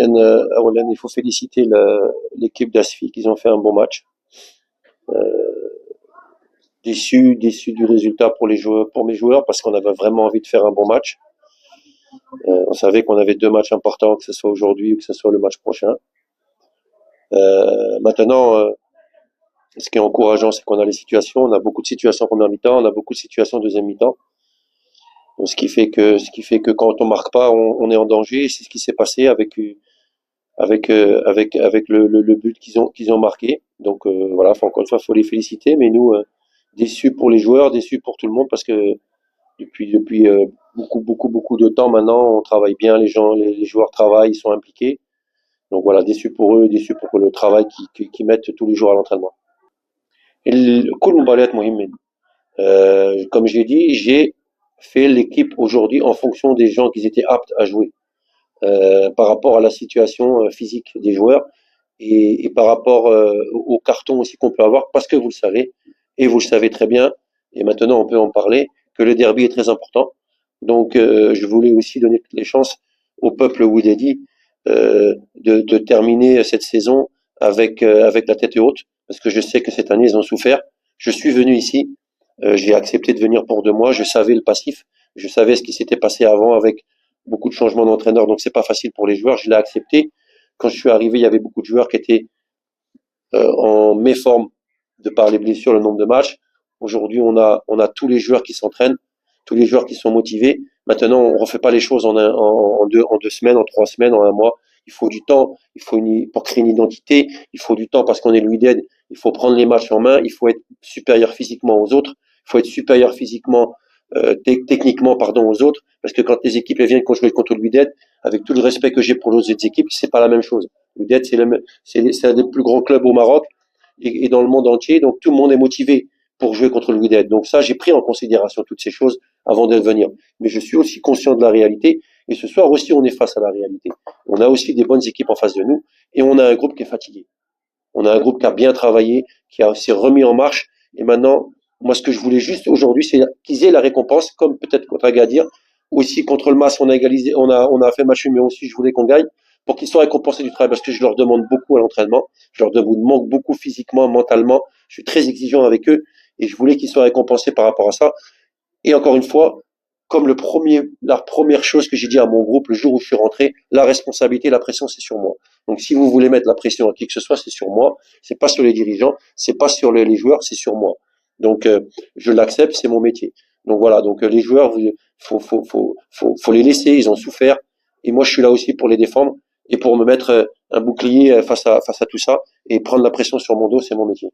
il faut féliciter l'équipe d'Asfi, qu'ils ont fait un bon match. Déçu du résultat pour les joueurs, pour mes joueurs, parce qu'on avait vraiment envie de faire un bon match. On savait qu'on avait deux matchs importants, que ce soit aujourd'hui ou que ce soit le match prochain. Maintenant, ce qui est encourageant, c'est qu'on a les situations. On a beaucoup de situations en première mi-temps, on a beaucoup de situations en deuxième mi-temps. Donc, ce qui fait que quand on marque pas, on est en danger. Et c'est ce qui s'est passé avec le but qu'ils ont marqué. Donc voilà, encore une fois, faut les féliciter. Mais nous, déçus pour les joueurs, déçus pour tout le monde, parce que depuis beaucoup de temps maintenant, on travaille bien. Les joueurs travaillent, ils sont impliqués. Donc voilà, déçus pour eux, déçus pour le travail qu'ils mettent tous les jours à l'entraînement. كل مباريات مهمة. Comme j'ai dit, j'ai fait l'équipe aujourd'hui en fonction des gens qui étaient aptes à jouer, par rapport à la situation physique des joueurs et par rapport au carton aussi qu'on peut avoir, parce que vous le savez, et vous le savez très bien, et maintenant on peut en parler, que le derby est très important. Donc je voulais aussi donner toutes les chances au peuple Wydadi de terminer cette saison avec la tête haute, parce que je sais que cette année ils ont souffert. Je suis venu ici, j'ai accepté de venir pour 2 mois, je savais le passif, je savais ce qui s'était passé avant avec beaucoup de changements d'entraîneur, donc c'est pas facile pour les joueurs, je l'ai accepté. Quand je suis arrivé, il y avait beaucoup de joueurs qui étaient en méforme de par les blessures, le nombre de matchs. Aujourd'hui, on a tous les joueurs qui s'entraînent, tous les joueurs qui sont motivés. Maintenant, on refait pas les choses en 2 semaines, en 3 semaines, en un mois. Il faut du temps, pour créer une identité, il faut du temps parce qu'on est Wydad, il faut prendre les matchs en main, il faut être supérieur physiquement aux autres, il faut être supérieur physiquement, techniquement, pardon, aux autres, parce que quand les équipes elles viennent jouer contre le Wydad, avec tout le respect que j'ai pour les autres équipes, c'est pas la même chose. Le Wydad, c'est un des plus grands clubs au Maroc et dans le monde entier, donc tout le monde est motivé pour jouer contre le Wydad. Donc ça, j'ai pris en considération toutes ces choses avant de venir. Mais je suis aussi conscient de la réalité, et ce soir aussi, on est face à la réalité. On a aussi des bonnes équipes en face de nous, et on a un groupe qui est fatigué. On a un groupe qui a bien travaillé, s'est remis en marche, et maintenant, moi, ce que je voulais juste aujourd'hui, c'est qu'ils aient la récompense, comme peut-être contre Agadir, aussi contre le MAS, on a égalisé, on a fait match, mais aussi je voulais qu'on gagne, pour qu'ils soient récompensés du travail, parce que je leur demande beaucoup à l'entraînement, je leur demande beaucoup physiquement, mentalement, je suis très exigeant avec eux, et je voulais qu'ils soient récompensés par rapport à ça. Et encore une fois, comme la première chose que j'ai dit à mon groupe le jour où je suis rentré, la responsabilité, la pression, c'est sur moi. Donc, si vous voulez mettre la pression à qui que ce soit, c'est sur moi. C'est pas sur les dirigeants, c'est pas sur les joueurs, c'est sur moi. Donc, je l'accepte, c'est mon métier. Donc voilà. Donc, les joueurs, faut les laisser. Ils ont souffert. Et moi, je suis là aussi pour les défendre et pour me mettre un bouclier face à tout ça et prendre la pression sur mon dos, c'est mon métier.